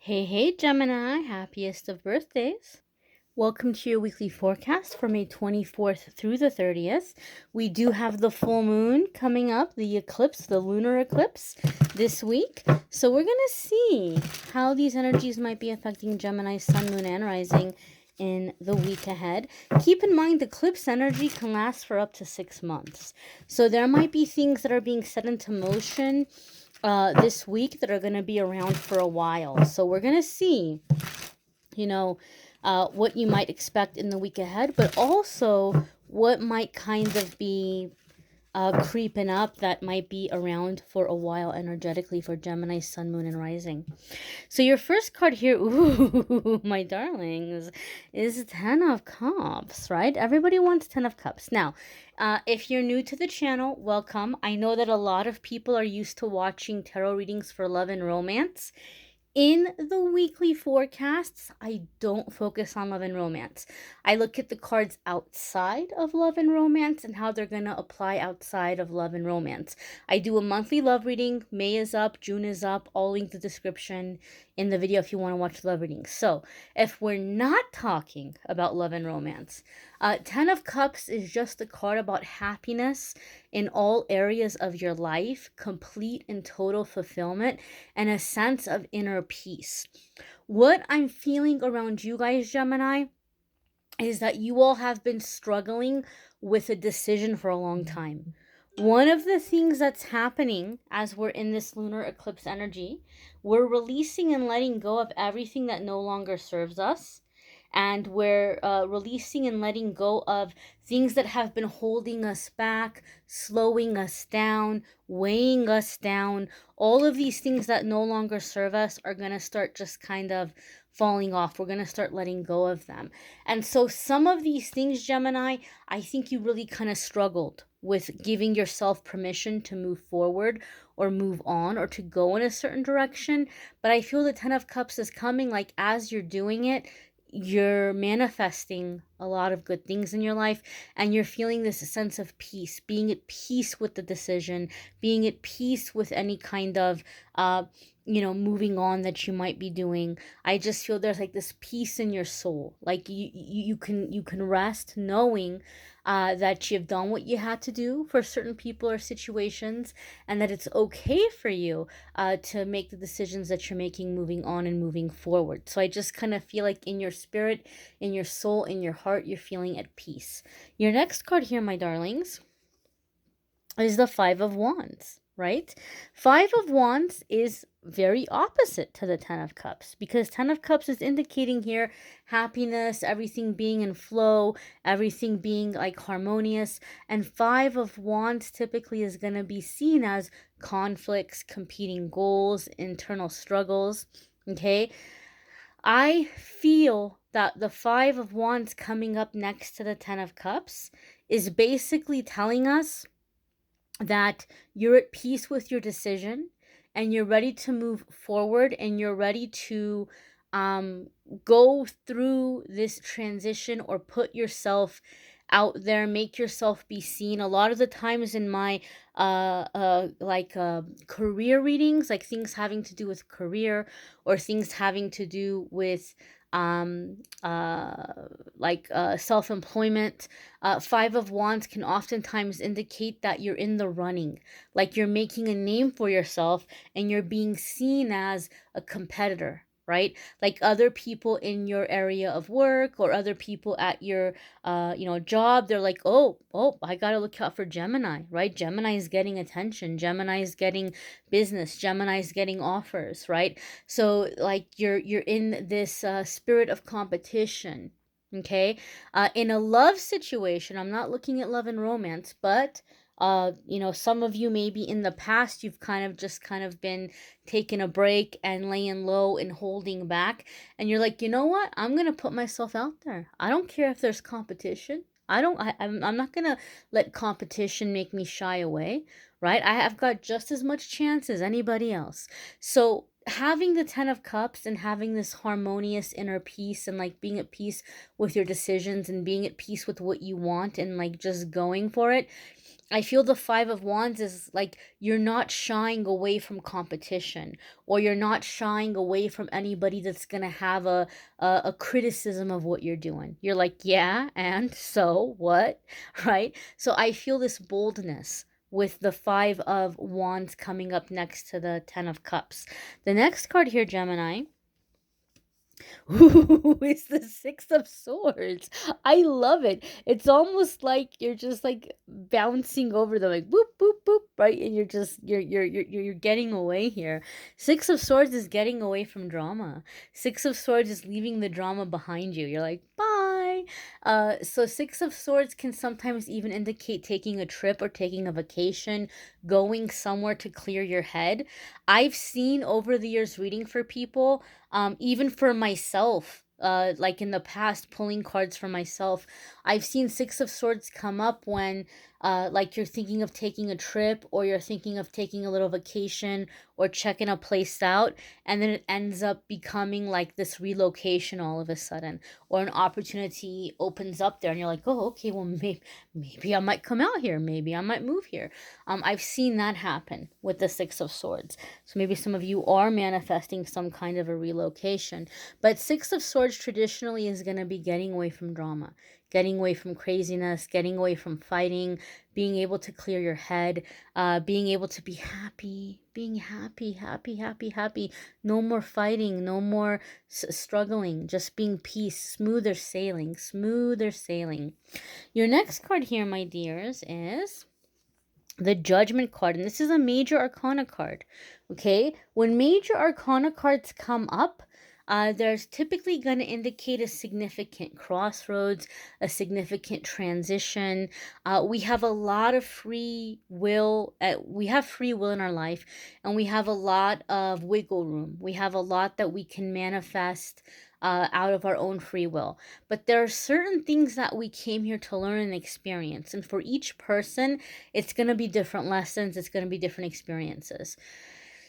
Hey, Gemini, happiest of birthdays. Welcome to your weekly forecast for May 24th through the 30th. We do have the full moon coming up, the eclipse, the lunar eclipse this week. So we're going to see how these energies might be affecting Gemini's sun, moon, and rising in the week ahead. Keep in mind, eclipse energy can last for up to 6 months. So there might be things that are being set into motion this week that are going to be around for a while. So we're going to see, what you might expect in the week ahead, but also what might kind of be creeping up that might be around for a while energetically for Gemini, sun, moon, and rising. So your first card here, ooh, my darlings, is 10 of Cups, right? Everybody wants 10 of Cups. Now, if you're new to the channel, welcome. I know that a lot of people are used to watching tarot readings for love and romance. In the weekly forecasts, I don't focus on love and romance. I look at the cards outside of love and romance and how they're going to apply outside of love and romance. I do a monthly love reading. May is up, June is up. I'll link the description in the video if you want to watch love readings. So if we're not talking about love and romance, 10 of Cups is just a card about happiness in all areas of your life, complete and total fulfillment, and a sense of inner peace. What I'm feeling around you guys, Gemini, is that you all have been struggling with a decision for a long time. One of the things that's happening as we're in this lunar eclipse energy, we're releasing and letting go of everything that no longer serves us. And we're releasing and letting go of things that have been holding us back, slowing us down, weighing us down. All of these things that no longer serve us are going to start just kind of falling off. We're going to start letting go of them. And so some of these things, Gemini, I think you really kind of struggled with giving yourself permission to move forward or move on or to go in a certain direction. But I feel the 10 of Cups is coming, like as you're doing it, you're manifesting a lot of good things in your life, and you're feeling this sense of peace, being at peace with the decision, being at peace with any kind of moving on that you might be doing. I just feel there's like this peace in your soul, like you can rest knowing that you've done what you had to do for certain people or situations, and that it's okay for you to make the decisions that you're making moving on and moving forward. So I just kind of feel like in your spirit, in your soul, in your heart, you're feeling at peace. Your next card here, my darlings, is the Five of Wands, right? Five of Wands is very opposite to the 10 of Cups, because 10 of Cups is indicating here happiness, everything being in flow, everything being like harmonious. And 5 of Wands typically is going to be seen as conflicts, competing goals, internal struggles. Okay. I feel that the 5 of Wands coming up next to the 10 of Cups is basically telling us that you're at peace with your decision and you're ready to move forward, and you're ready to go through this transition or put yourself out there, make yourself be seen. A lot of the times in my career readings, like things having to do with career or things having to do with self-employment, 5 of Wands can oftentimes indicate that you're in the running, like you're making a name for yourself and you're being seen as a competitor, right? Like other people in your area of work or other people at your job, they're like, oh, I gotta look out for Gemini, right? Gemini is getting attention, Gemini is getting business, Gemini is getting offers, right? So like you're in this spirit of competition. Okay. In a love situation, I'm not looking at love and romance, but some of you maybe in the past, you've kind of been taking a break and laying low and holding back. And you're like, you know what? I'm going to put myself out there. I don't care if there's competition. I'm not going to let competition make me shy away, right? I have got just as much chance as anybody else. So having the 10 of Cups and having this harmonious inner peace and like being at peace with your decisions and being at peace with what you want and like just going for it, I feel the Five of Wands is like you're not shying away from competition, or you're not shying away from anybody that's gonna have a criticism of what you're doing. You're like, yeah, and so what, right? So I feel this boldness with the Five of Wands coming up next to the Ten of Cups. The next card here, Gemini, ooh, it's the Six of Swords. I love it. It's almost like you're just like bouncing over them, like boop, boop, boop, right? And you're getting away here. Six of Swords is getting away from drama. Six of Swords is leaving the drama behind you. You're like, bye. So Six of Swords can sometimes even indicate taking a trip or taking a vacation, going somewhere to clear your head. I've seen over the years reading for people, even for myself, like in the past, pulling cards for myself, I've seen Six of Swords come up when, like you're thinking of taking a trip, or you're thinking of taking a little vacation, or checking a place out, and then it ends up becoming like this relocation all of a sudden, or an opportunity opens up there, and you're like, oh, okay, well, maybe I might come out here, maybe I might move here. I've seen that happen with the Six of Swords. So maybe some of you are manifesting some kind of a relocation. But Six of Swords traditionally is going to be getting away from drama, getting away from craziness, getting away from fighting, being able to clear your head, being able to be happy, being happy, happy, happy, happy. No more fighting, no more struggling, just being peace, smoother sailing, smoother sailing. Your next card here, my dears, is the Judgment card, and this is a major arcana card. Okay, when major arcana cards come up, there's typically going to indicate a significant crossroads, a significant transition. We have a lot of free will. We have free will in our life, and we have a lot of wiggle room. We have a lot that we can manifest out of our own free will. But there are certain things that we came here to learn and experience. And for each person, it's going to be different lessons, it's going to be different experiences.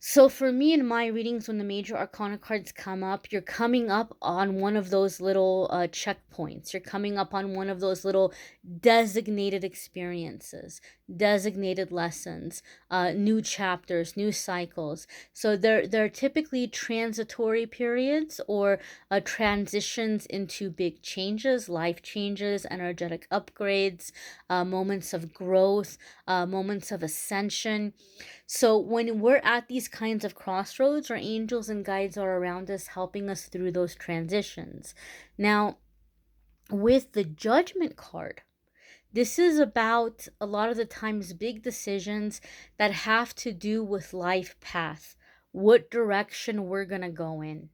So for me in my readings, when the major arcana cards come up, you're coming up on one of those little checkpoints. You're coming up on one of those little designated experiences, designated lessons, new chapters, new cycles. So they're typically transitory periods, or transitions into big changes, life changes, energetic upgrades, moments of growth, moments of ascension. So when we're at these kinds of crossroads, our angels and guides are around us, helping us through those transitions. Now, with the Judgment card, this is about a lot of the times big decisions that have to do with life path, what direction we're going to go in.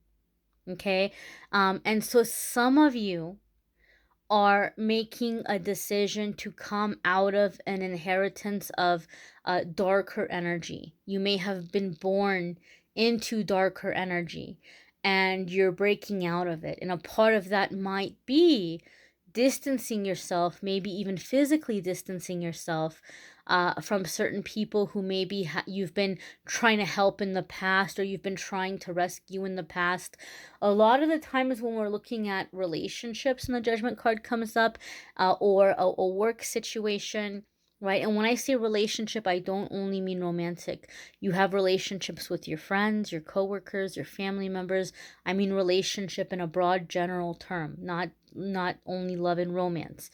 Okay. And so some of you are making a decision to come out of an inheritance of darker energy. You may have been born into darker energy, and you're breaking out of it. And a part of that might be distancing yourself, maybe even physically distancing yourself from certain people who maybe you've been trying to help in the past, or you've been trying to rescue in the past. A lot of the times when we're looking at relationships and the Judgment card comes up, or a work situation, right? And when I say relationship, I don't only mean romantic. You have relationships with your friends, your coworkers, your family members. I mean relationship in a broad general term, not only love and romance.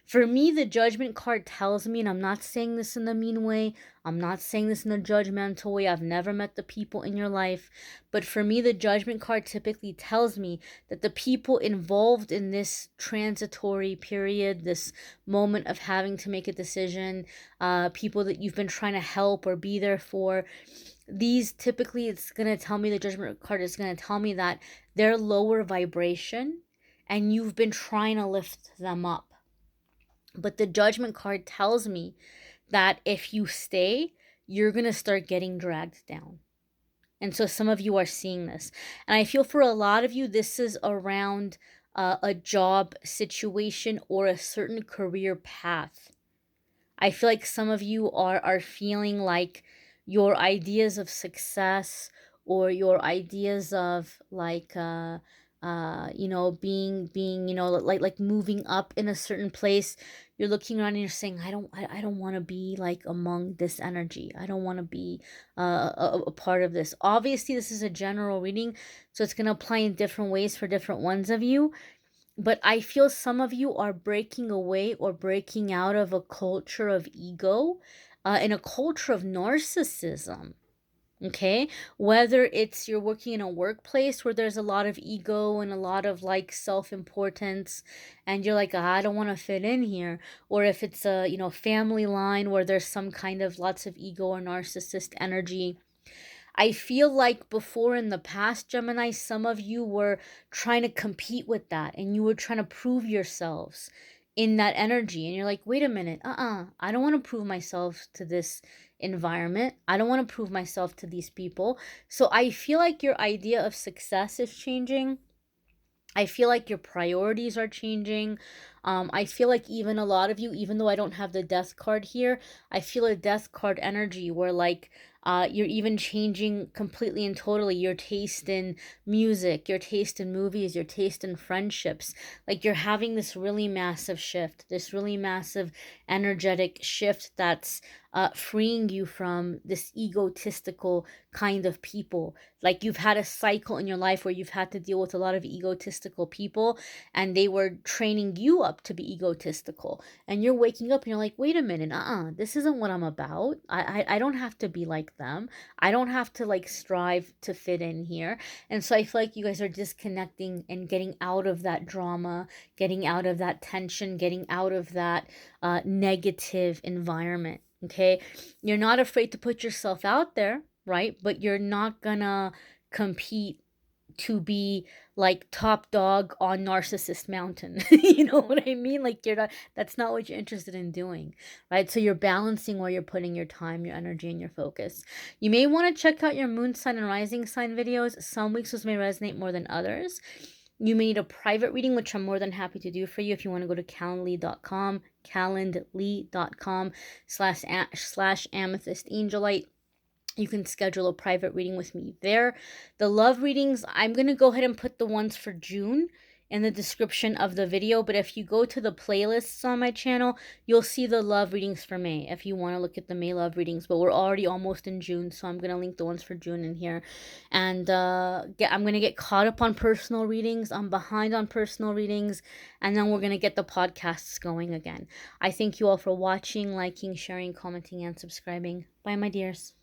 For me, the Judgment card tells me, and I'm not saying this in a mean way, I'm not saying this in a judgmental way, I've never met the people in your life, but for me, the Judgment card typically tells me that the people involved in this transitory period, this moment of having to make a decision, people that you've been trying to help or be there for, these typically, it's going to tell me, the Judgment card is going to tell me that they're lower vibration and you've been trying to lift them up. But the Judgment card tells me that if you stay, you're going to start getting dragged down. And so some of you are seeing this. And I feel for a lot of you, this is around a job situation or a certain career path. I feel like some of you are feeling like your ideas of success, or your ideas of like being like moving up in a certain place, you're looking around and you're saying, I don't want to be like among this energy. I don't want to be a part of this. Obviously, this is a general reading, so it's going to apply in different ways for different ones of you. But I feel some of you are breaking away or breaking out of a culture of ego, and a culture of narcissism. Okay, whether it's you're working in a workplace where there's a lot of ego and a lot of like self-importance, and you're like, "Ah, I don't want to fit in here," or if it's a, family line where there's some kind of lots of ego or narcissist energy. I feel like before in the past, Gemini, some of you were trying to compete with that and you were trying to prove yourselves in that energy. And you're like, wait a minute, I don't want to prove myself to this environment. I don't want to prove myself to these people. So I feel like your idea of success is changing. I feel like your priorities are changing. I feel like even a lot of you, even though I don't have the death card here, I feel a death card energy where like you're even changing completely and totally your taste in music, your taste in movies, your taste in friendships. Like you're having this really massive shift, this really massive energetic shift that's freeing you from this egotistical kind of people. Like you've had a cycle in your life where you've had to deal with a lot of egotistical people, and they were training you up to be egotistical. And you're waking up and you're like, wait a minute, this isn't what I'm about. I don't have to be like them. I don't have to like strive to fit in here. And so I feel like you guys are disconnecting and getting out of that drama, getting out of that tension, getting out of that negative environment. Okay, you're not afraid to put yourself out there, right? But you're not gonna compete to be like top dog on Narcissist Mountain. You know what I mean? Like you're not, that's not what you're interested in doing, right? So you're balancing where you're putting your time, your energy, and your focus. You may want to check out your moon sign and rising sign videos. Some weeks those may resonate more than others. You may need a private reading, which I'm more than happy to do for you. If you want to go to calendly.com slash amethyst angelite, you can schedule a private reading with me there. The love readings, I'm going to go ahead and put the ones for June in the description of the video. But if you go to the playlists on my channel, you'll see the love readings for May if you want to look at the May love readings. But we're already almost in June, so I'm going to link the ones for June in here. And I'm going to get caught up on personal readings. I'm behind on personal readings. And then we're going to get the podcasts going again. I thank you all for watching, liking, sharing, commenting, and subscribing. Bye, my dears.